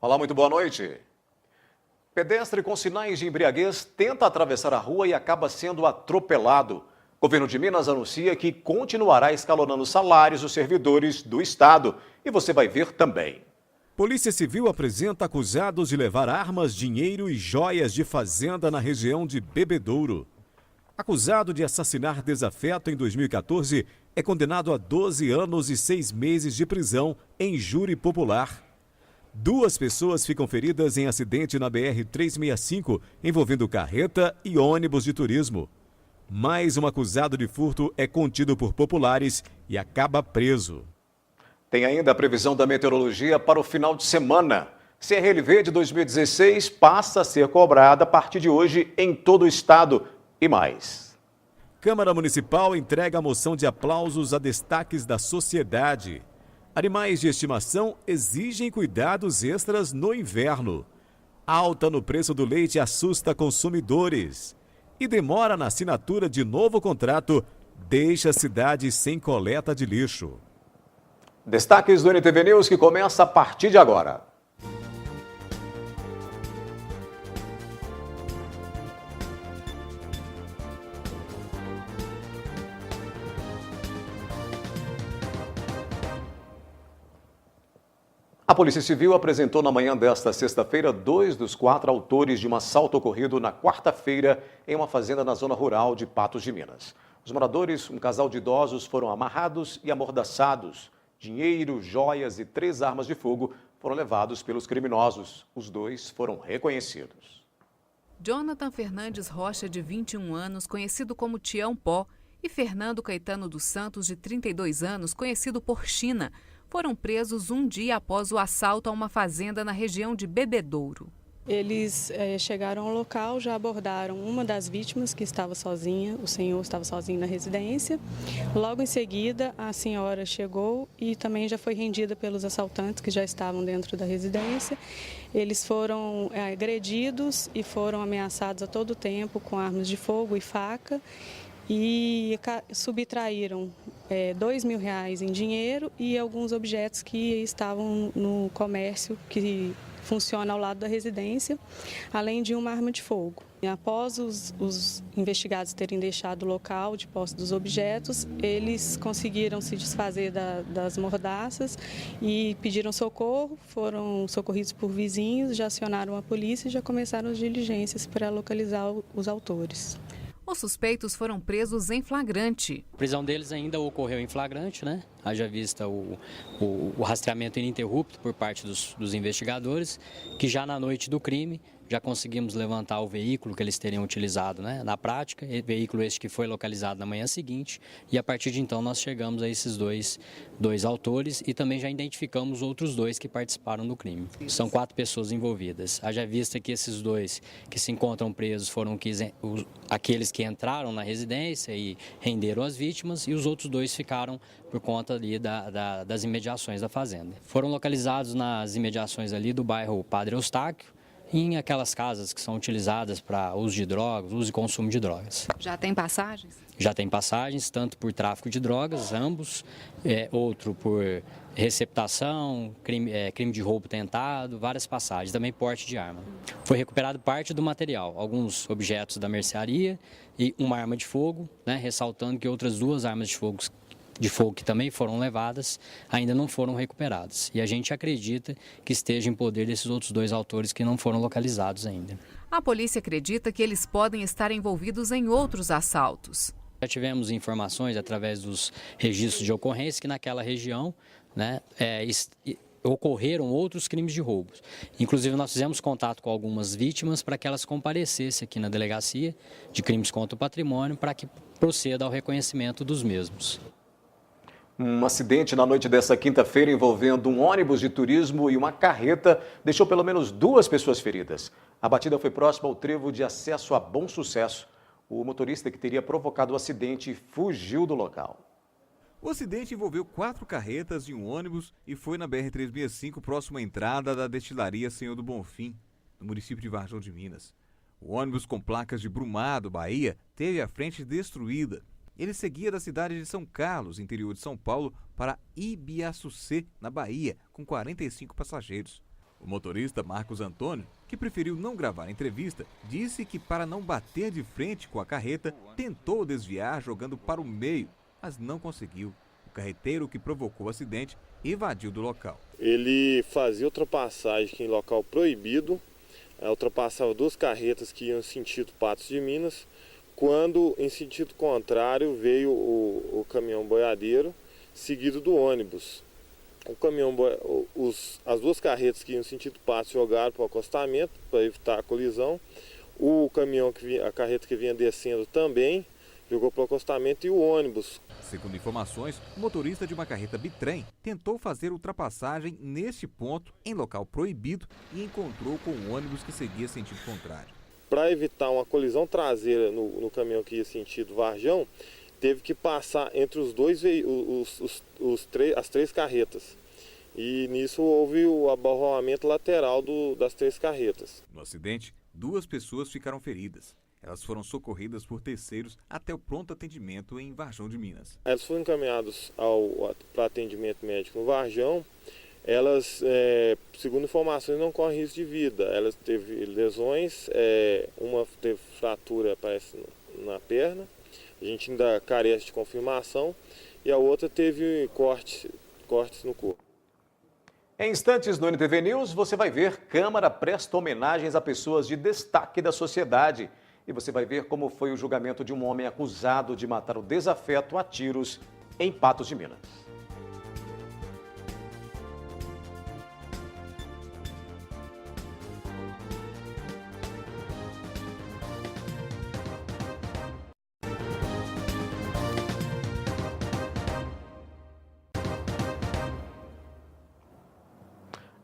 Olá, muito boa noite. Pedestre com sinais de embriaguez tenta atravessar a rua e acaba sendo atropelado. O governo de Minas anuncia que continuará escalonando salários dos servidores do estado. E você vai ver também. Polícia Civil apresenta acusados de levar armas, dinheiro e joias de fazenda na região de Bebedouro. Acusado de assassinar desafeto em 2014, é condenado a 12 anos e 6 meses de prisão em júri popular. 2 pessoas ficam feridas em acidente na BR-365, envolvendo carreta e ônibus de turismo. Mais um acusado de furto é contido por populares e acaba preso. Tem ainda a previsão da meteorologia para o final de semana. CRLV de 2016 passa a ser cobrada a partir de hoje em todo o estado e mais. Câmara Municipal entrega a moção de aplausos a destaques da sociedade. Animais de estimação exigem cuidados extras no inverno. Alta no preço do leite assusta consumidores. E demora na assinatura de novo contrato deixa a cidade sem coleta de lixo. Destaques do NTV News que começa a partir de agora. A Polícia Civil apresentou na manhã desta sexta-feira 2 dos 4 autores de um assalto ocorrido na quarta-feira em uma fazenda na zona rural de Patos de Minas. Os moradores, um casal de idosos, foram amarrados e amordaçados. Dinheiro, joias e 3 armas de fogo foram levados pelos criminosos. Os 2 foram reconhecidos. Jonathan Fernandes Rocha, de 21 anos, conhecido como Tião Pó, e Fernando Caetano dos Santos, de 32 anos, conhecido por China, foram presos um dia após o assalto a uma fazenda na região de Bebedouro. Eles chegaram ao local, já abordaram uma das vítimas que estava sozinha, o senhor estava sozinho na residência. Logo em seguida, a senhora chegou e também já foi rendida pelos assaltantes que já estavam dentro da residência. Eles foram agredidos e foram ameaçados a todo tempo com armas de fogo e faca e subtraíram R$2.000 em dinheiro e alguns objetos que estavam no comércio que funciona ao lado da residência, além de uma arma de fogo. Após os investigados terem deixado o local de posse dos objetos, eles conseguiram se desfazer das mordaças e pediram socorro, foram socorridos por vizinhos, já acionaram a polícia e já começaram as diligências para localizar os autores. Os suspeitos foram presos em flagrante. A prisão deles ainda ocorreu em flagrante, né? Haja vista o rastreamento ininterrupto por parte dos investigadores, que já na noite do crime já conseguimos levantar o veículo que eles teriam utilizado, né, na prática, veículo este que foi localizado na manhã seguinte, e a partir de então nós chegamos a esses dois autores e também já identificamos outros 2 que participaram do crime. São 4 pessoas envolvidas. Haja vista que esses 2 que se encontram presos foram aqueles que entraram na residência e renderam as vítimas, e os outros 2 ficaram por conta ali das imediações da fazenda. Foram localizados nas imediações ali do bairro Padre Eustáquio, em aquelas casas que são utilizadas para uso de drogas, uso e consumo de drogas. Já tem passagens? Já tem passagens, tanto por tráfico de drogas, ambos, outro por receptação, crime de roubo tentado, várias passagens, também porte de arma. Foi recuperado parte do material, alguns objetos da mercearia e uma arma de fogo, né, ressaltando que outras 2 armas de fogo que também foram levadas, ainda não foram recuperadas. E a gente acredita que esteja em poder desses outros 2 autores que não foram localizados ainda. A polícia acredita que eles podem estar envolvidos em outros assaltos. Já tivemos informações através dos registros de ocorrência que naquela região, né, ocorreram outros crimes de roubos. Inclusive, nós fizemos contato com algumas vítimas para que elas comparecessem aqui na delegacia de crimes contra o patrimônio para que proceda ao reconhecimento dos mesmos. Um acidente na noite desta quinta-feira envolvendo um ônibus de turismo e uma carreta deixou pelo menos 2 pessoas feridas. A batida foi próxima ao trevo de acesso a Bom Sucesso. O motorista que teria provocado o acidente fugiu do local. O acidente envolveu 4 carretas e um ônibus e foi na BR-365, próximo à entrada da destilaria Senhor do Bonfim, no município de Varjão de Minas. O ônibus com placas de Brumado, Bahia, teve a frente destruída. Ele seguia da cidade de São Carlos, interior de São Paulo, para Ibiaçucê, na Bahia, com 45 passageiros. O motorista Marcos Antônio, que preferiu não gravar a entrevista, disse que para não bater de frente com a carreta, tentou desviar jogando para o meio, mas não conseguiu. O carreteiro que provocou o acidente evadiu do local. Ele fazia ultrapassagem em local proibido, ultrapassava 2 carretas que iam em sentido Patos de Minas, quando em sentido contrário veio o caminhão boiadeiro, seguido do ônibus. O caminhão, as 2 carretas que iam em sentido Patos jogaram para o acostamento para evitar a colisão. O caminhão, a carreta que vinha descendo também jogou para o acostamento e o ônibus. Segundo informações, o motorista de uma carreta bitrem tentou fazer ultrapassagem neste ponto em local proibido e encontrou com o ônibus que seguia sentido contrário. Para evitar uma colisão traseira no caminhão que ia sentido Varjão, teve que passar entre os dois as 3 carretas. E nisso houve o abarroamento lateral das 3 carretas. No acidente, 2 pessoas ficaram feridas. Elas foram socorridas por terceiros até o pronto atendimento em Varjão de Minas. Elas foram encaminhadas para atendimento médico no Varjão. Elas, segundo informações, não correm risco de vida. Elas teve lesões, uma teve fratura, parece, na perna. A gente ainda carece de confirmação. E a outra teve cortes no corpo. Em instantes no NTV News, você vai ver Câmara presta homenagens a pessoas de destaque da sociedade. E você vai ver como foi o julgamento de um homem acusado de matar o desafeto a tiros em Patos de Minas.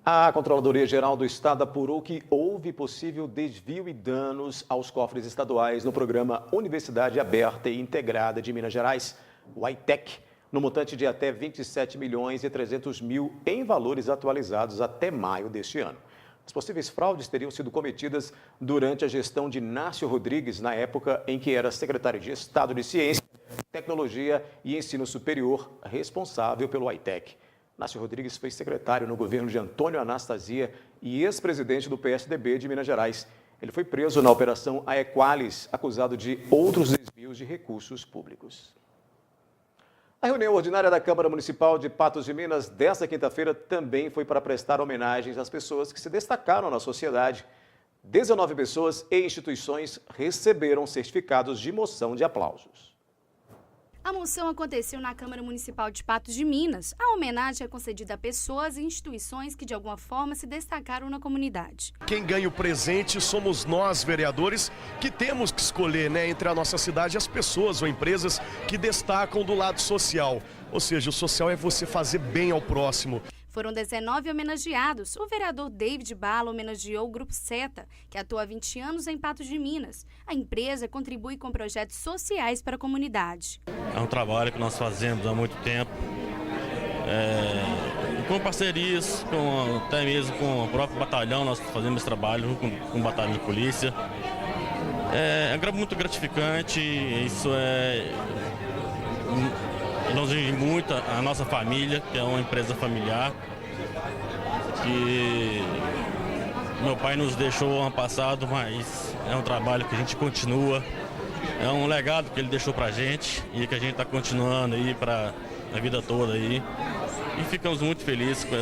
A Controladoria Geral do Estado apurou que houve possível desvio e danos aos cofres estaduais no programa Universidade Aberta e Integrada de Minas Gerais, o ITEC, no montante de até 27 milhões e 300 mil em valores atualizados até maio deste ano. As possíveis fraudes teriam sido cometidas durante a gestão de Nácio Rodrigues, na época em que era secretário de Estado de Ciência, Tecnologia e Ensino Superior, responsável pelo ITEC. Nácio Rodrigues foi secretário no governo de Antônio Anastasia e ex-presidente do PSDB de Minas Gerais. Ele foi preso na Operação Aequalis, acusado de outros desvios de recursos públicos. A reunião ordinária da Câmara Municipal de Patos de Minas desta quinta-feira também foi para prestar homenagens às pessoas que se destacaram na sociedade. 19 pessoas e instituições receberam certificados de moção de aplausos. A moção aconteceu na Câmara Municipal de Patos de Minas. A homenagem é concedida a pessoas e instituições que de alguma forma se destacaram na comunidade. Quem ganha o presente somos nós, vereadores, que temos que escolher, entre a nossa cidade as pessoas ou empresas que destacam do lado social. Ou seja, o social é você fazer bem ao próximo. Foram 19 homenageados. O vereador David Bala homenageou o Grupo Seta, que atua há 20 anos em Patos de Minas. A empresa contribui com projetos sociais para a comunidade. É um trabalho que nós fazemos há muito tempo, com parcerias, até mesmo com o próprio batalhão, nós fazemos esse trabalho com o batalhão de polícia. É muito gratificante, isso nos une muito a nossa família, que é uma empresa familiar, que meu pai nos deixou ano passado, mas é um trabalho que a gente continua, é um legado que ele deixou pra gente e que a gente está continuando aí para a vida toda aí. E ficamos muito felizes com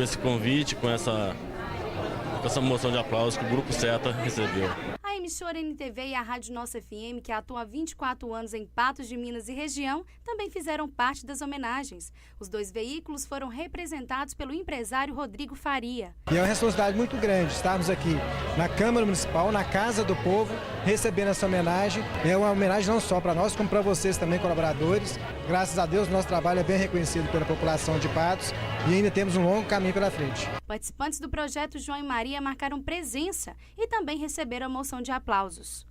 esse convite, com essa moção de aplausos que o Grupo Seta recebeu. A emissora NTV e a Rádio Nossa FM, que atua há 24 anos em Patos de Minas e região, também fizeram parte das homenagens. Os 2 veículos foram representados pelo empresário Rodrigo Faria. E é uma responsabilidade muito grande estarmos aqui na Câmara Municipal, na Casa do Povo, recebendo essa homenagem. É uma homenagem não só para nós, como para vocês também, colaboradores. Graças a Deus, nosso trabalho é bem reconhecido pela população de Patos e ainda temos um longo caminho pela frente. Participantes do projeto João e Maria marcaram presença e também receberam a moção de aplausos.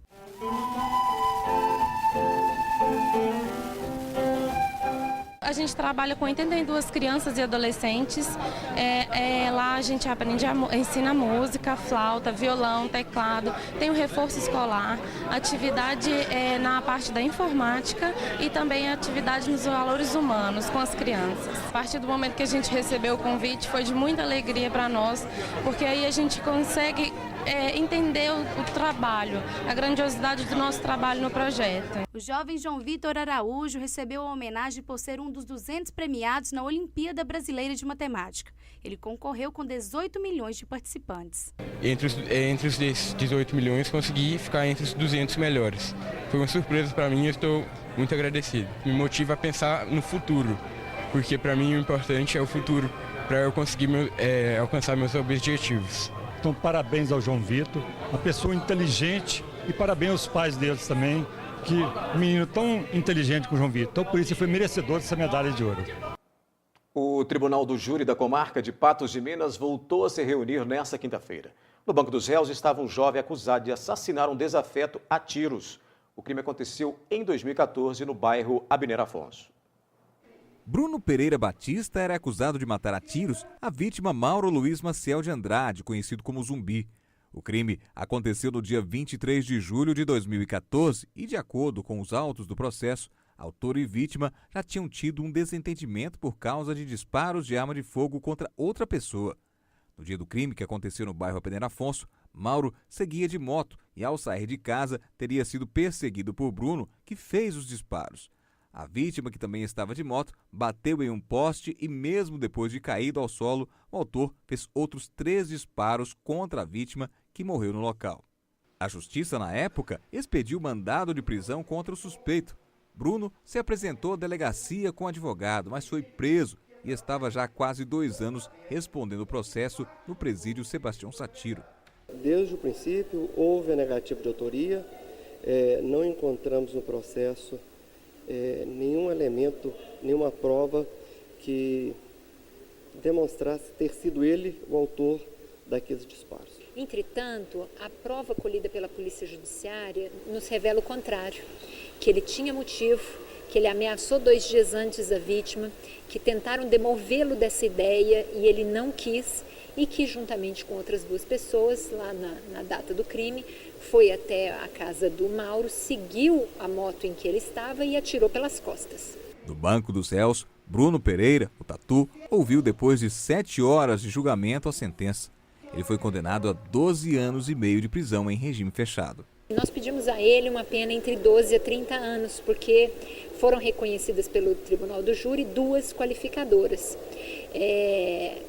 A gente trabalha com 82 crianças e adolescentes. Lá a gente aprende, ensina música, flauta, violão, teclado, tem o reforço escolar, atividade na parte da informática e também atividade nos valores humanos com as crianças. A partir do momento que a gente recebeu o convite foi de muita alegria para nós, porque aí a gente consegue entender o trabalho, a grandiosidade do nosso trabalho no projeto. O jovem João Vitor Araújo recebeu a homenagem por ser um dos 200 premiados na Olimpíada Brasileira de Matemática. Ele concorreu com 18 milhões de participantes. Entre os 18 milhões, consegui ficar entre os 200 melhores. Foi uma surpresa para mim e estou muito agradecido. Me motiva a pensar no futuro, porque para mim o importante é o futuro, para eu conseguir alcançar meus objetivos. Então, parabéns ao João Vitor, uma pessoa inteligente, e parabéns aos pais deles também, que um menino tão inteligente como o João Vitor. Então, por isso, ele foi merecedor dessa medalha de ouro. O Tribunal do Júri da Comarca de Patos de Minas voltou a se reunir nesta quinta-feira. No banco dos réus estava um jovem acusado de assassinar um desafeto a tiros. O crime aconteceu em 2014 no bairro Abner Afonso. Bruno Pereira Batista era acusado de matar a tiros a vítima Mauro Luiz Maciel de Andrade, conhecido como Zumbi. O crime aconteceu no dia 23 de julho de 2014 e, de acordo com os autos do processo, autor e vítima já tinham tido um desentendimento por causa de disparos de arma de fogo contra outra pessoa. No dia do crime, que aconteceu no bairro Abner Afonso, Mauro seguia de moto e, ao sair de casa, teria sido perseguido por Bruno, que fez os disparos. A vítima, que também estava de moto, bateu em um poste e, mesmo depois de caído ao solo, o autor fez outros 3 disparos contra a vítima, que morreu no local. A justiça, na época, expediu mandado de prisão contra o suspeito. Bruno se apresentou à delegacia com advogado, mas foi preso e estava já há quase 2 anos respondendo o processo no presídio Sebastião Satiro. Desde o princípio, houve a negativa de autoria, não encontramos no processo nenhum elemento, nenhuma prova que demonstrasse ter sido ele o autor daqueles disparos. Entretanto, a prova colhida pela Polícia Judiciária nos revela o contrário, que ele tinha motivo, que ele ameaçou 2 dias antes a vítima, que tentaram demovê-lo dessa ideia e ele não quis, e que, juntamente com outras 2 pessoas, lá na data do crime, foi até a casa do Mauro, seguiu a moto em que ele estava e atirou pelas costas. No banco dos réus, Bruno Pereira, o Tatu, ouviu depois de 7 horas de julgamento a sentença. Ele foi condenado a 12 anos e meio de prisão em regime fechado. Nós pedimos a ele uma pena entre 12 a 30 anos, porque foram reconhecidas pelo Tribunal do Júri 2 qualificadoras.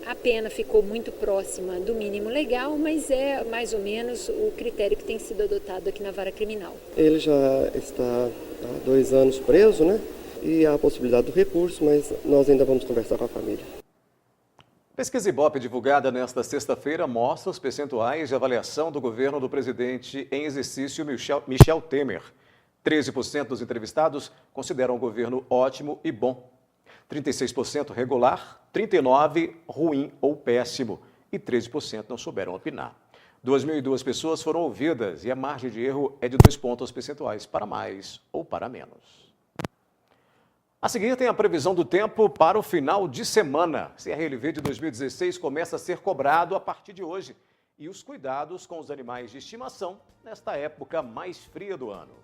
A pena ficou muito próxima do mínimo legal, mas é mais ou menos o critério que tem sido adotado aqui na vara criminal. Ele já está há 2 anos preso, né? E há a possibilidade do recurso, mas nós ainda vamos conversar com a família. Pesquisa Ibope divulgada nesta sexta-feira mostra os percentuais de avaliação do governo do presidente em exercício Michel Temer. 13% dos entrevistados consideram o governo ótimo e bom. 36% regular, 39% ruim ou péssimo e 13% não souberam opinar. 2.002 pessoas foram ouvidas e a margem de erro é de 2 pontos percentuais, para mais ou para menos. A seguir tem a previsão do tempo para o final de semana. CRLV de 2016 começa a ser cobrado a partir de hoje. E os cuidados com os animais de estimação nesta época mais fria do ano.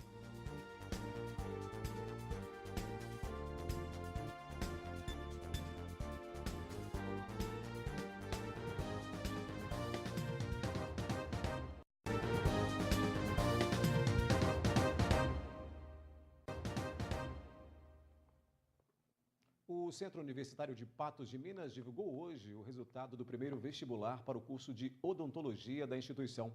O Centro Universitário de Patos de Minas divulgou hoje o resultado do primeiro vestibular para o curso de odontologia da instituição.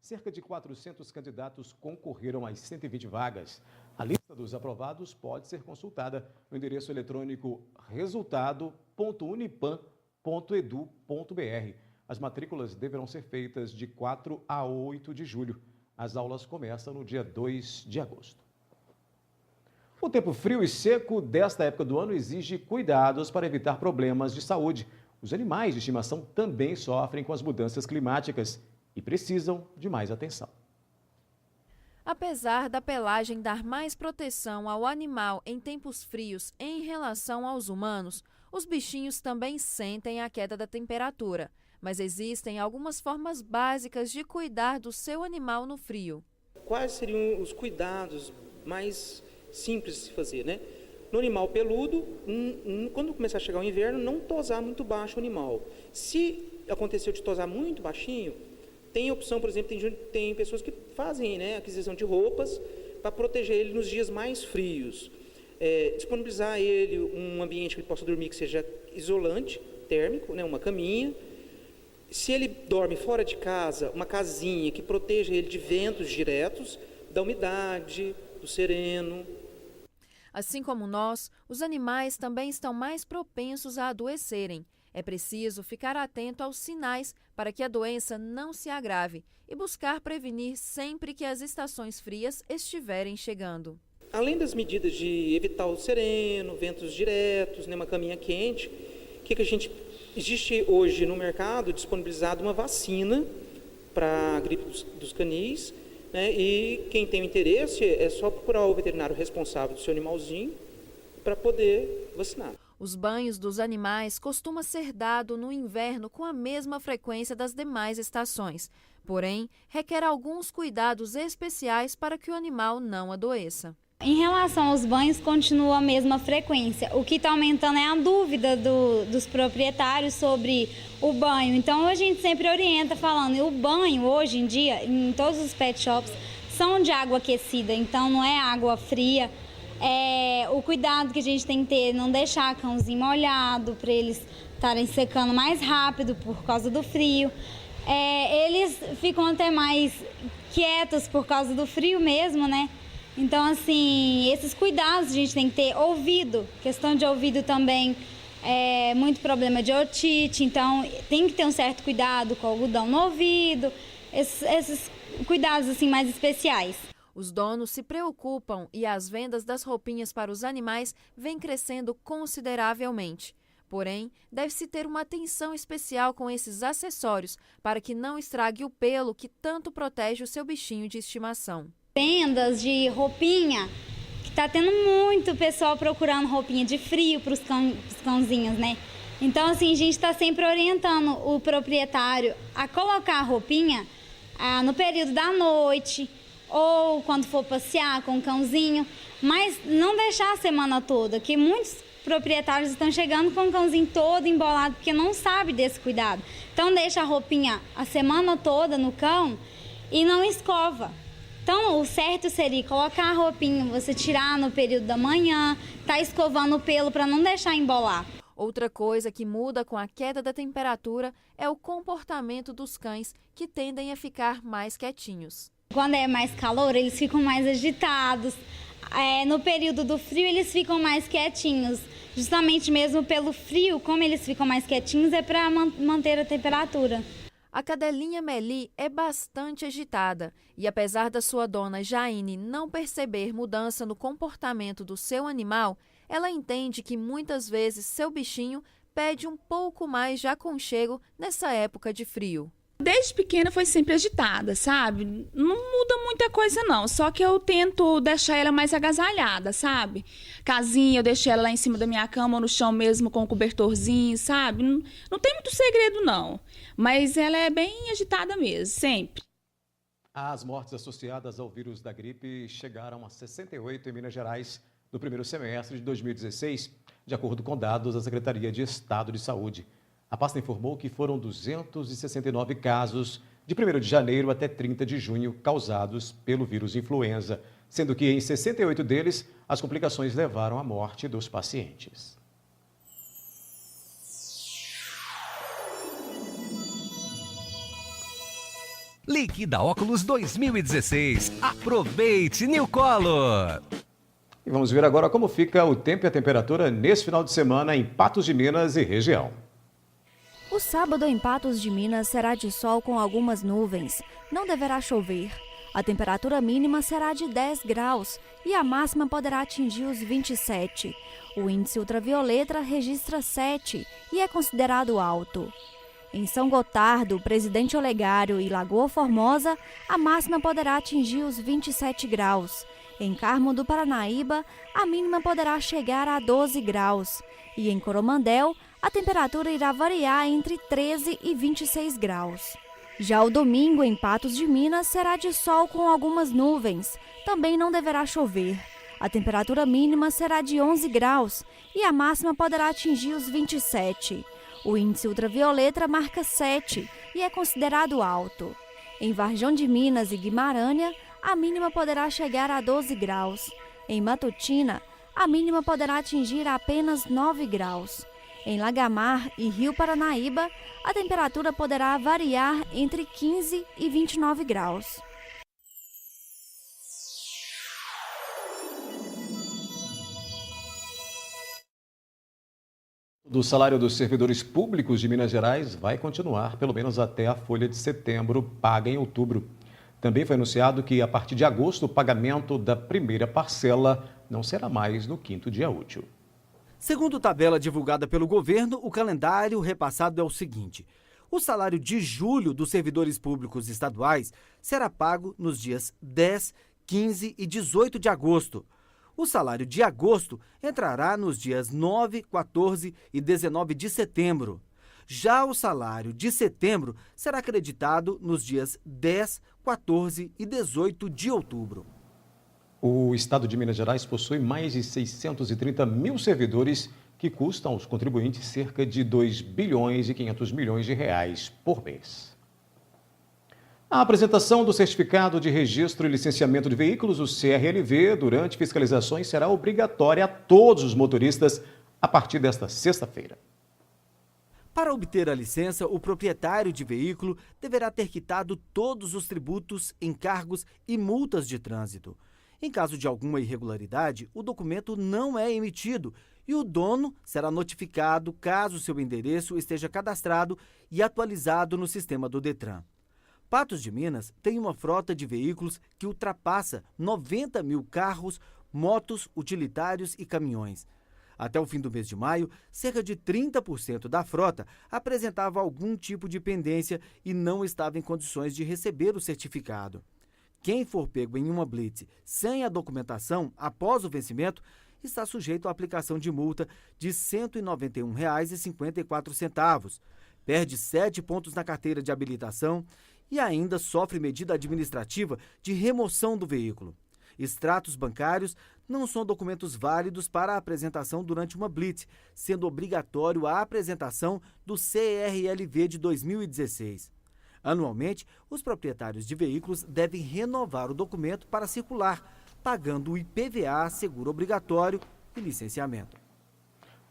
Cerca de 400 candidatos concorreram às 120 vagas. A lista dos aprovados pode ser consultada no endereço eletrônico resultado.unipam.edu.br. As matrículas deverão ser feitas de 4 a 8 de julho. As aulas começam no dia 2 de agosto. O tempo frio e seco desta época do ano exige cuidados para evitar problemas de saúde. Os animais de estimação também sofrem com as mudanças climáticas e precisam de mais atenção. Apesar da pelagem dar mais proteção ao animal em tempos frios em relação aos humanos, os bichinhos também sentem a queda da temperatura. Mas existem algumas formas básicas de cuidar do seu animal no frio. Quais seriam os cuidados mais simples de se fazer, né? No animal peludo, quando começar a chegar o inverno, não tosar muito baixo o animal. Se aconteceu de tosar muito baixinho, tem opção, por exemplo, tem pessoas que fazem, né, aquisição de roupas para proteger ele nos dias mais frios. Disponibilizar a ele um ambiente que ele possa dormir que seja isolante, térmico, né, uma caminha. Se ele dorme fora de casa, uma casinha que proteja ele de ventos diretos, da umidade, do sereno. Assim como nós, os animais também estão mais propensos a adoecerem. É preciso ficar atento aos sinais para que a doença não se agrave e buscar prevenir sempre que as estações frias estiverem chegando. Além das medidas de evitar o sereno, ventos diretos, né, uma caminha quente, existe hoje no mercado disponibilizado uma vacina para a gripe dos canis, né, e quem tem interesse é só procurar o veterinário responsável do seu animalzinho para poder vacinar. Os banhos dos animais costumam ser dados no inverno com a mesma frequência das demais estações, porém requer alguns cuidados especiais para que o animal não adoeça. Em relação aos banhos, continua a mesma frequência. O que está aumentando é a dúvida dos proprietários sobre o banho. Então a gente sempre orienta falando, o banho hoje em dia, em todos os pet shops, são de água aquecida, então não é água fria. O cuidado que a gente tem que ter, não deixar cãozinho molhado, para eles estarem secando mais rápido por causa do frio. Eles ficam até mais quietos por causa do frio mesmo, né? Então, assim, esses cuidados a gente tem que ter. Ouvido, questão de ouvido também, muito problema de otite, então tem que ter um certo cuidado com o algodão no ouvido, esses cuidados assim mais especiais. Os donos se preocupam e as vendas das roupinhas para os animais vêm crescendo consideravelmente. Porém, deve-se ter uma atenção especial com esses acessórios para que não estrague o pelo que tanto protege o seu bichinho de estimação. Vendas de roupinha, que está tendo muito pessoal procurando roupinha de frio para os cãozinhos, né? Então, assim, a gente está sempre orientando o proprietário a colocar a roupinha no período da noite ou quando for passear com o cãozinho, mas não deixar a semana toda, que muitos proprietários estão chegando com o cãozinho todo embolado porque não sabe desse cuidado. Então, deixa a roupinha a semana toda no cão e não escova. Então, o certo seria colocar a roupinha, você tirar no período da manhã, tá escovando o pelo para não deixar embolar. Outra coisa que muda com a queda da temperatura é o comportamento dos cães, que tendem a ficar mais quietinhos. Quando é mais calor, eles ficam mais agitados. No período do frio, eles ficam mais quietinhos. Justamente mesmo pelo frio, como eles ficam mais quietinhos, é para manter a temperatura. A cadelinha Meli é bastante agitada e, apesar da sua dona Jaine não perceber mudança no comportamento do seu animal, ela entende que muitas vezes seu bichinho pede um pouco mais de aconchego nessa época de frio. Desde pequena foi sempre agitada, sabe? Não muda muita coisa não, só que eu tento deixar ela mais agasalhada, sabe? Casinha, eu deixei ela lá em cima da minha cama ou no chão mesmo com um cobertorzinho, sabe? Não tem muito segredo não, mas ela é bem agitada mesmo, sempre. As mortes associadas ao vírus da gripe chegaram a 68 em Minas Gerais no primeiro semestre de 2016, de acordo com dados da Secretaria de Estado de Saúde. A pasta informou que foram 269 casos de 1º de janeiro até 30 de junho causados pelo vírus influenza, sendo que em 68 deles as complicações levaram à morte dos pacientes. Liquida Óculos 2016. Aproveite, New Color! E vamos ver agora como fica o tempo e a temperatura nesse final de semana em Patos de Minas e região. O sábado em Patos de Minas será de sol com algumas nuvens. Não deverá chover. A temperatura mínima será de 10 graus e a máxima poderá atingir os 27. O índice ultravioleta registra 7 e é considerado alto. Em São Gotardo, Presidente Olegário e Lagoa Formosa, a máxima poderá atingir os 27 graus. Em Carmo do Paranaíba, a mínima poderá chegar a 12 graus. E em Coromandel, a temperatura irá variar entre 13 e 26 graus. Já o domingo, em Patos de Minas, será de sol com algumas nuvens. Também não deverá chover. A temperatura mínima será de 11 graus e a máxima poderá atingir os 27. O índice ultravioleta marca 7 e é considerado alto. Em Varjão de Minas e Guimarães, a mínima poderá chegar a 12 graus. Em Matutina, a mínima poderá atingir apenas 9 graus. Em Lagamar e Rio Paranaíba, a temperatura poderá variar entre 15 e 29 graus. Do salário dos servidores públicos de Minas Gerais vai continuar pelo menos até a folha de setembro, paga em outubro. Também foi anunciado que, a partir de agosto, o pagamento da primeira parcela não será mais no 5º dia útil. Segundo tabela divulgada pelo governo, o calendário repassado é o seguinte: o salário de julho dos servidores públicos estaduais será pago nos dias 10, 15 e 18 de agosto. O salário de agosto entrará nos dias 9, 14 e 19 de setembro. Já o salário de setembro será acreditado nos dias 10, 14 e 18 de outubro. O estado de Minas Gerais possui mais de 630 mil servidores que custam aos contribuintes cerca de 2 bilhões e 500 milhões de reais por mês. A apresentação do Certificado de Registro e Licenciamento de Veículos, o CRLV, durante fiscalizações será obrigatória a todos os motoristas a partir desta sexta-feira. Para obter a licença, o proprietário de veículo deverá ter quitado todos os tributos, encargos e multas de trânsito. Em caso de alguma irregularidade, o documento não é emitido e o dono será notificado caso seu endereço esteja cadastrado e atualizado no sistema do Detran. Patos de Minas tem uma frota de veículos que ultrapassa 90 mil carros, motos, utilitários e caminhões. Até o fim do mês de maio, cerca de 30% da frota apresentava algum tipo de pendência e não estava em condições de receber o certificado. Quem for pego em uma blitz sem a documentação após o vencimento está sujeito à aplicação de multa de R$ 191,54, perde 7 pontos na carteira de habilitação e ainda sofre medida administrativa de remoção do veículo. Extratos bancários não são documentos válidos para a apresentação durante uma blitz, sendo obrigatório a apresentação do CRLV de 2016. Anualmente, os proprietários de veículos devem renovar o documento para circular, pagando o IPVA, seguro obrigatório e licenciamento.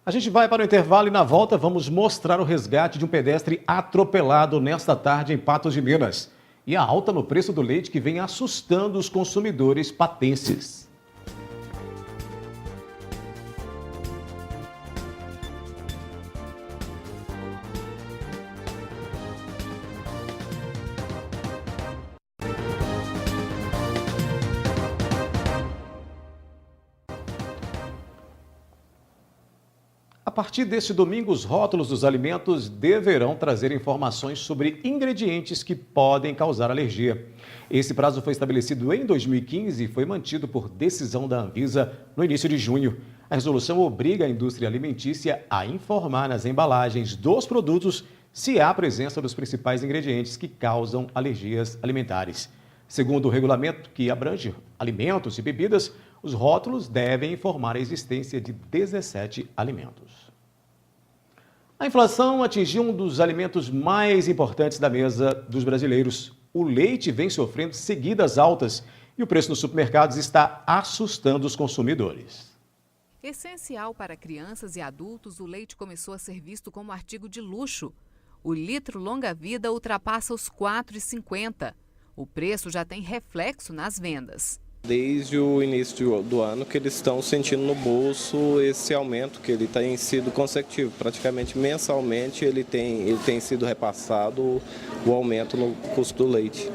A gente vai para o intervalo e na volta vamos mostrar o resgate de um pedestre atropelado nesta tarde em Patos de Minas. E a alta no preço do leite que vem assustando os consumidores patenses. A partir deste domingo, os rótulos dos alimentos deverão trazer informações sobre ingredientes que podem causar alergia. Esse prazo foi estabelecido em 2015 e foi mantido por decisão da Anvisa no início de junho. A resolução obriga a indústria alimentícia a informar nas embalagens dos produtos se há presença dos principais ingredientes que causam alergias alimentares. Segundo o regulamento, que abrange alimentos e bebidas, os rótulos devem informar a existência de 17 alimentos. A inflação atingiu um dos alimentos mais importantes da mesa dos brasileiros. O leite vem sofrendo seguidas altas e o preço nos supermercados está assustando os consumidores. Essencial para crianças e adultos, o leite começou a ser visto como artigo de luxo. O litro longa-vida ultrapassa os R$ 4,50. O preço já tem reflexo nas vendas. Desde o início do ano que eles estão sentindo no bolso esse aumento que ele tem sido consecutivo. Praticamente mensalmente ele tem sido repassado o aumento no custo do leite.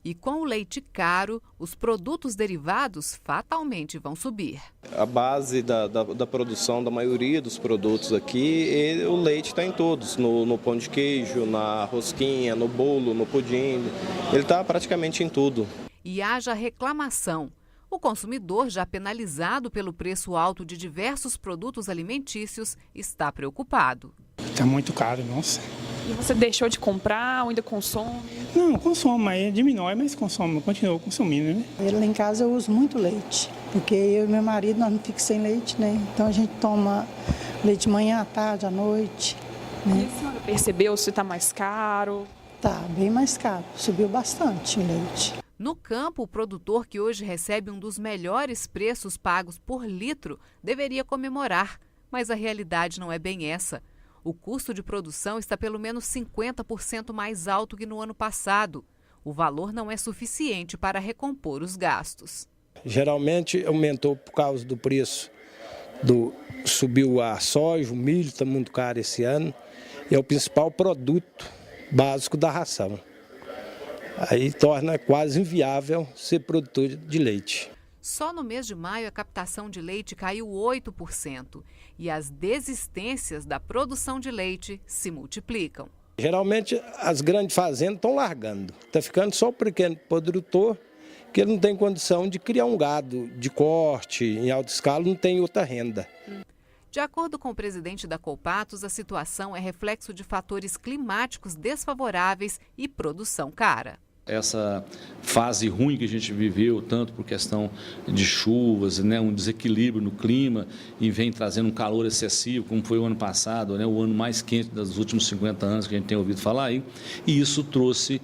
E com o leite caro, os produtos derivados fatalmente vão subir. A base da produção da maioria dos produtos aqui, o leite está em todos, no pão de queijo, na rosquinha, no bolo, no pudim, ele está praticamente em tudo. E haja reclamação. O consumidor, já penalizado pelo preço alto de diversos produtos alimentícios, está preocupado. Está muito caro, nossa. E você deixou de comprar ou ainda consome? Não, consumo, mas diminui, mas consumo, continuo consumindo, né? Lá em casa eu uso muito leite, porque eu e meu marido, nós não ficamos sem leite, né? Então a gente toma leite de manhã, à tarde, à noite. Né? E a senhora percebeu se está mais caro? Tá, bem mais caro, subiu bastante o leite. No campo, o produtor, que hoje recebe um dos melhores preços pagos por litro, deveria comemorar, mas a realidade não é bem essa. O custo de produção está pelo menos 50% mais alto que no ano passado. O valor não é suficiente para recompor os gastos. Geralmente aumentou por causa do preço, subiu a soja, o milho está muito caro esse ano, e é o principal produto básico da ração. Aí torna quase inviável ser produtor de leite. Só no mês de maio a captação de leite caiu 8% e as desistências da produção de leite se multiplicam. Geralmente as grandes fazendas estão largando, está ficando só o pequeno produtor, que ele não tem condição de criar um gado de corte em alta escala, não tem outra renda. De acordo com o presidente da Colpatos, a situação é reflexo de fatores climáticos desfavoráveis e produção cara. Essa fase ruim que a gente viveu, tanto por questão de chuvas, né, um desequilíbrio no clima, e vem trazendo um calor excessivo, como foi o ano passado, né, o ano mais quente dos últimos 50 anos que a gente tem ouvido falar aí, e isso trouxe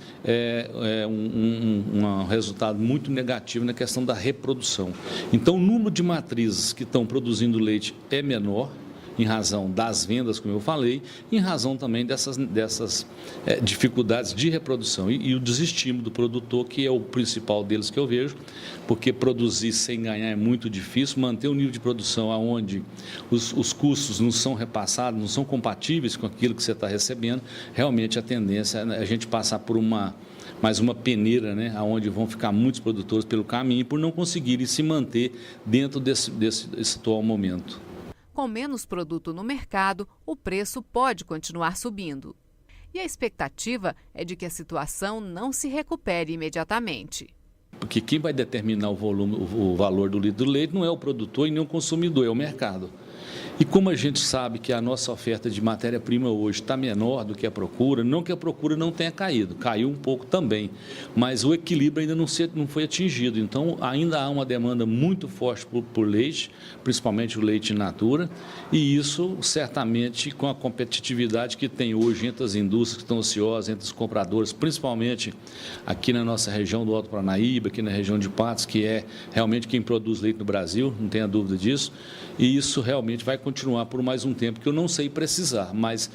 um resultado muito negativo na questão da reprodução. Então, o número de matrizes que estão produzindo leite é menor, em razão das vendas, como eu falei, e em razão também dessas dificuldades de reprodução e o desestímulo do produtor, que é o principal deles que eu vejo, porque produzir sem ganhar é muito difícil, manter o nível de produção onde os custos não são repassados, não são compatíveis com aquilo que você está recebendo, realmente a tendência é a gente passar por mais uma peneira, né, onde vão ficar muitos produtores pelo caminho por não conseguirem se manter dentro desse atual momento. Com menos produto no mercado, o preço pode continuar subindo. E a expectativa é de que a situação não se recupere imediatamente. Porque quem vai determinar o valor do litro do leite não é o produtor e nem o consumidor, é o mercado. E como a gente sabe que a nossa oferta de matéria-prima hoje está menor do que a procura, não que a procura não tenha caído, caiu um pouco também, mas o equilíbrio ainda não foi atingido. Então, ainda há uma demanda muito forte por leite, principalmente o leite in natura, e isso, certamente, com a competitividade que tem hoje entre as indústrias que estão ociosas, entre os compradores, principalmente aqui na nossa região do Alto Paranaíba, aqui na região de Patos, que é realmente quem produz leite no Brasil, não tenha dúvida disso, e isso realmente vai continuar por mais um tempo, que eu não sei precisar, mas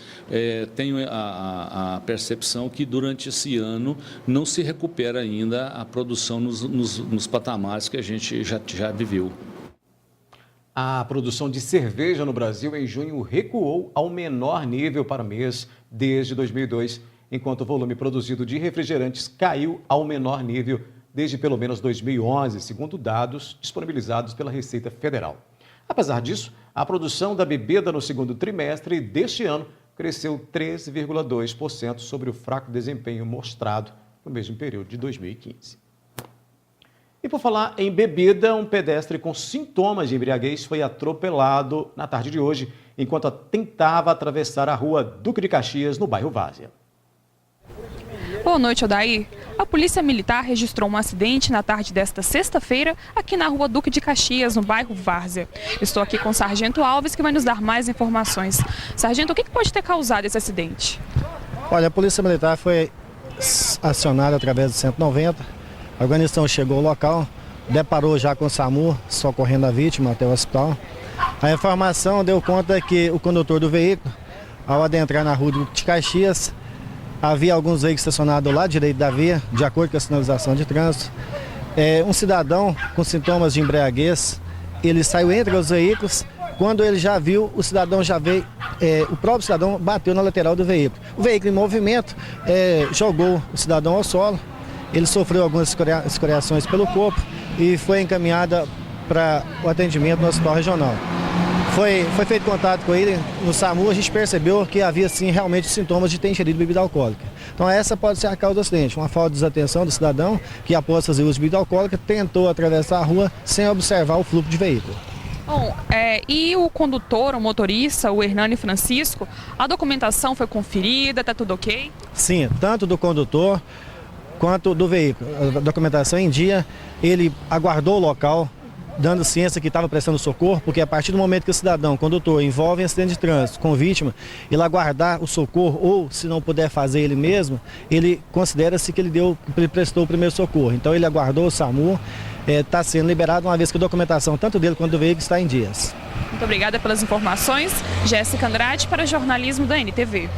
tenho a percepção que durante esse ano não se recupera ainda a produção nos patamares que a gente já viveu. A produção de cerveja no Brasil em junho recuou ao menor nível para o mês desde 2002, enquanto o volume produzido de refrigerantes caiu ao menor nível desde pelo menos 2011, segundo dados disponibilizados pela Receita Federal. Apesar disso, a produção da bebida no segundo trimestre deste ano cresceu 13,2% sobre o fraco desempenho mostrado no mesmo período de 2015. E por falar em bebida, um pedestre com sintomas de embriaguez foi atropelado na tarde de hoje, enquanto tentava atravessar a rua Duque de Caxias, no bairro Várzea. Boa noite, Odair. A Polícia Militar registrou um acidente na tarde desta sexta-feira aqui na rua Duque de Caxias, no bairro Várzea. Estou aqui com o Sargento Alves, que vai nos dar mais informações. Sargento, o que pode ter causado esse acidente? Olha, a Polícia Militar foi acionada através do 190. A organização chegou ao local, deparou já com o SAMU, socorrendo a vítima até o hospital. A informação deu conta que o condutor do veículo, ao adentrar na rua Duque de Caxias, havia alguns veículos estacionados do lado direito da via, de acordo com a sinalização de trânsito. Um cidadão com sintomas de embriaguez, ele saiu entre os veículos. Quando ele já viu, o cidadão já veio, o próprio cidadão bateu na lateral do veículo. O veículo em movimento jogou o cidadão ao solo ele sofreu algumas escoriações pelo corpo e foi encaminhada para o atendimento no hospital regional. Foi feito contato com ele no SAMU, a gente percebeu que havia sim realmente sintomas de ter ingerido bebida alcoólica. Então essa pode ser a causa do acidente, uma falta de desatenção do cidadão que após fazer uso de bebida alcoólica tentou atravessar a rua sem observar o fluxo de veículo. Bom, e o condutor, o motorista, o Hernani Francisco, a documentação foi conferida, está tudo ok? Sim, tanto do condutor quanto do veículo. A documentação em dia, ele aguardou o local, dando ciência que estava prestando socorro, porque a partir do momento que o cidadão, condutor, envolve em acidente de trânsito com vítima, ele aguardar o socorro ou, se não puder fazer ele mesmo, ele considera-se que ele prestou o primeiro socorro. Então ele aguardou o SAMU, está sendo liberado uma vez que a documentação, tanto dele quanto do veículo, está em dias. Muito obrigada pelas informações. Jéssica Andrade para o jornalismo da NTV.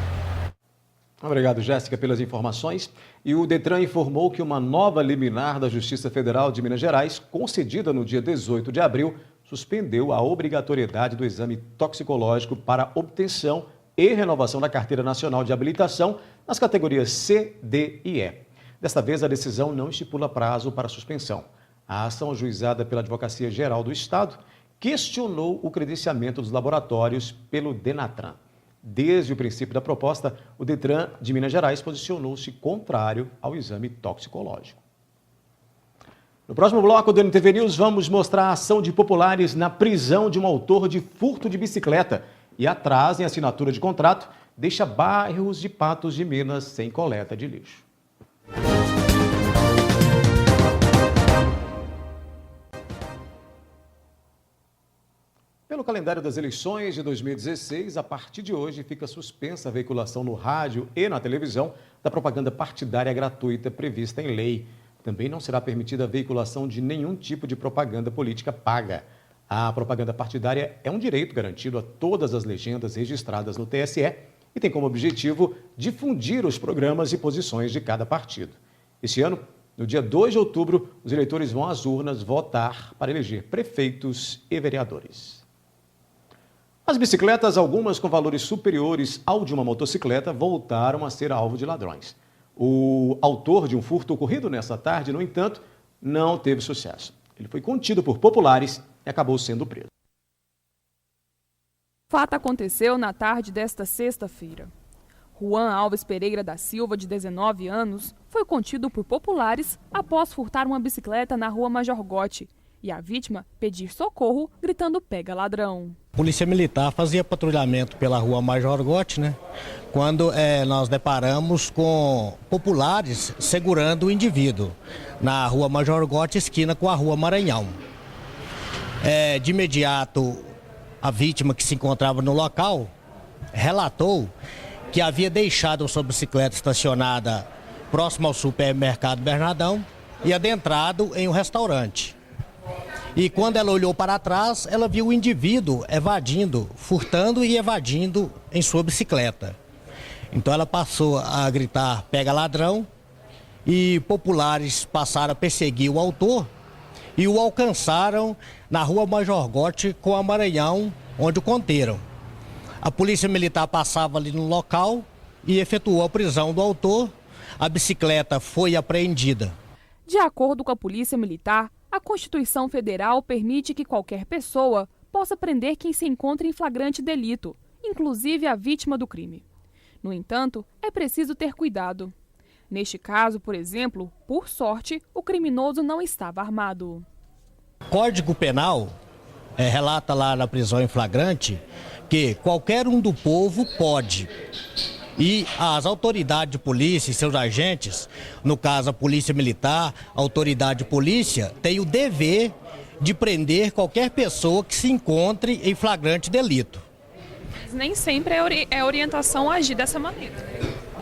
Obrigado, Jéssica, pelas informações. E o Detran informou que uma nova liminar da Justiça Federal de Minas Gerais, concedida no dia 18 de abril, suspendeu a obrigatoriedade do exame toxicológico para obtenção e renovação da Carteira Nacional de Habilitação nas categorias C, D e E. Desta vez, a decisão não estipula prazo para suspensão. A ação ajuizada pela Advocacia Geral do Estado questionou o credenciamento dos laboratórios pelo Denatran. Desde o princípio da proposta, o Detran de Minas Gerais posicionou-se contrário ao exame toxicológico. No próximo bloco do NTV News, vamos mostrar a ação de populares na prisão de um autor de furto de bicicleta e atraso em assinatura de contrato deixa bairros de Patos de Minas sem coleta de lixo. Pelo calendário das eleições de 2016, a partir de hoje fica suspensa a veiculação no rádio e na televisão da propaganda partidária gratuita prevista em lei. Também não será permitida a veiculação de nenhum tipo de propaganda política paga. A propaganda partidária é um direito garantido a todas as legendas registradas no TSE e tem como objetivo difundir os programas e posições de cada partido. Este ano, no dia 2 de outubro, os eleitores vão às urnas votar para eleger prefeitos e vereadores. As bicicletas, algumas com valores superiores ao de uma motocicleta, voltaram a ser alvo de ladrões. O autor de um furto ocorrido nessa tarde, no entanto, não teve sucesso. Ele foi contido por populares e acabou sendo preso. O fato aconteceu na tarde desta sexta-feira. Juan Alves Pereira da Silva, de 19 anos, foi contido por populares após furtar uma bicicleta na rua Major Gotti e a vítima pedir socorro gritando "pega ladrão". A Polícia Militar fazia patrulhamento pela rua Major Gotti, quando nós deparamos com populares segurando o indivíduo na rua Major Gotti, esquina com a rua Maranhão. De imediato, a vítima que se encontrava no local relatou que havia deixado a sua bicicleta estacionada próximo ao supermercado Bernardão e adentrado em um restaurante. E quando ela olhou para trás, ela viu o indivíduo evadindo, furtando e evadindo em sua bicicleta. Então ela passou a gritar "pega ladrão" e populares passaram a perseguir o autor e o alcançaram na rua Major Gotti com a Maranhão, onde o conteram. A Polícia Militar passava ali no local e efetuou a prisão do autor. A bicicleta foi apreendida. De acordo com a Polícia Militar, a Constituição Federal permite que qualquer pessoa possa prender quem se encontra em flagrante delito, inclusive a vítima do crime. No entanto, é preciso ter cuidado. Neste caso, por exemplo, por sorte, o criminoso não estava armado. Código Penal relata lá na prisão em flagrante que qualquer um do povo pode. E as autoridades de polícia e seus agentes, no caso a Polícia Militar, a autoridade de polícia, tem o dever de prender qualquer pessoa que se encontre em flagrante delito. Mas nem sempre é orientação agir dessa maneira.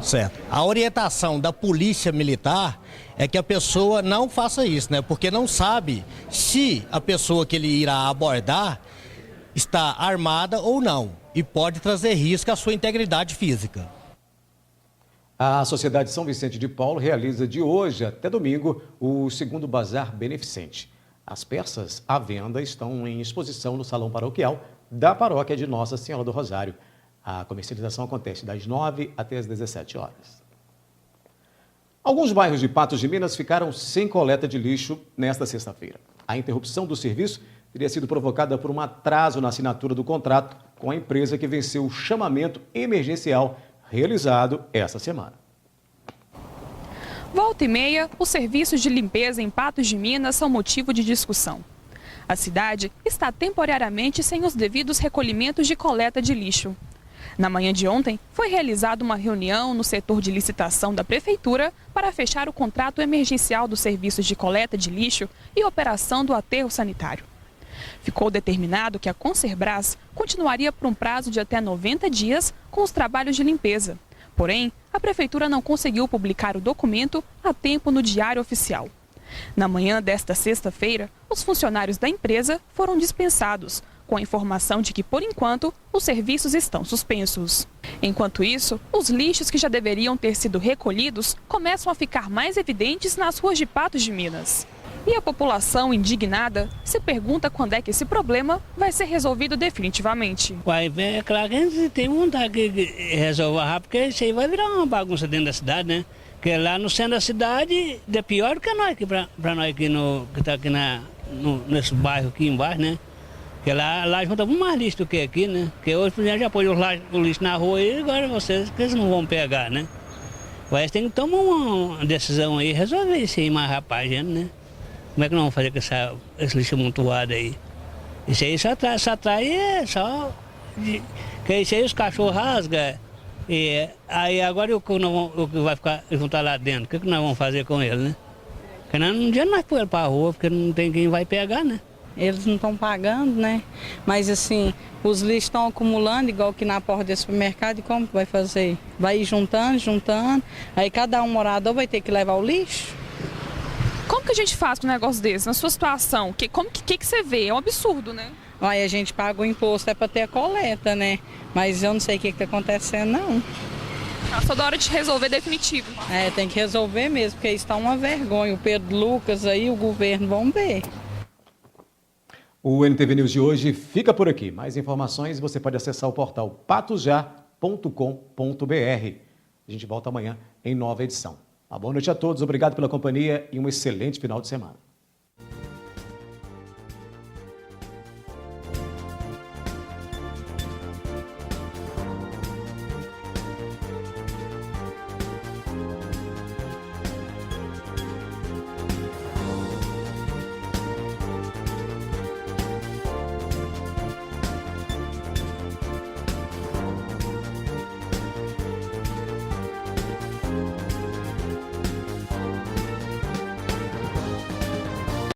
Certo. A orientação da Polícia Militar é que a pessoa não faça isso, porque não sabe se a pessoa que ele irá abordar está armada ou não e pode trazer risco à sua integridade física. A Sociedade São Vicente de Paulo realiza de hoje até domingo o segundo Bazar Beneficente. As peças à venda estão em exposição no Salão Paroquial da Paróquia de Nossa Senhora do Rosário. A comercialização acontece das 9 até as 17 horas. Alguns bairros de Patos de Minas ficaram sem coleta de lixo nesta sexta-feira. A interrupção do serviço teria sido provocada por um atraso na assinatura do contrato com a empresa que venceu o chamamento emergencial realizado esta semana. Volta e meia, os serviços de limpeza em Patos de Minas são motivo de discussão. A cidade está temporariamente sem os devidos recolhimentos de coleta de lixo. Na manhã de ontem, foi realizada uma reunião no setor de licitação da Prefeitura para fechar o contrato emergencial dos serviços de coleta de lixo e operação do aterro sanitário. Ficou determinado que a Concerbras continuaria por um prazo de até 90 dias com os trabalhos de limpeza. Porém, a Prefeitura não conseguiu publicar o documento a tempo no Diário Oficial. Na manhã desta sexta-feira, os funcionários da empresa foram dispensados, com a informação de que, por enquanto, os serviços estão suspensos. Enquanto isso, os lixos que já deveriam ter sido recolhidos começam a ficar mais evidentes nas ruas de Patos de Minas. E a população indignada se pergunta quando é que esse problema vai ser resolvido definitivamente. É claro que a gente tem vontade de resolver rápido, porque isso aí vai virar uma bagunça dentro da cidade, né? Porque lá no centro da cidade é pior do que nós, aqui para nós aqui que está aqui nesse bairro aqui embaixo, né? Porque lá junta muito mais lixo do que aqui, né? Porque hoje, por exemplo, já pôs o lixo na rua e agora vocês que eles não vão pegar, né? Mas tem que tomar uma decisão aí, resolver isso aí mais rapaz, gente, né? Como é que nós vamos fazer com esse lixo amontoado aí? Isso aí só atrai só... Que isso aí os cachorros rasgam. E aí agora o que vai ficar juntar lá dentro, o que nós vamos fazer com ele, né? Porque nós não adianta mais pôr ele para a rua, porque não tem quem vai pegar, né? Eles não estão pagando, né? Mas assim, os lixos estão acumulando, igual que na porta do supermercado, e como que vai fazer? Vai ir juntando, aí cada morador vai ter que levar o lixo? Como que a gente faz com um negócio desse, na sua situação? O que você vê? É um absurdo, né? Aí a gente paga o imposto, é para ter a coleta, né? Mas eu não sei o que está acontecendo, não. Só da hora de resolver definitivo. É, tem que resolver mesmo, porque isso está uma vergonha. O Pedro Lucas aí, o governo, vão ver. O NTV News de hoje fica por aqui. Mais informações você pode acessar o portal patosjá.com.br. A gente volta amanhã em nova edição. Uma boa noite a todos, obrigado pela companhia e um excelente final de semana.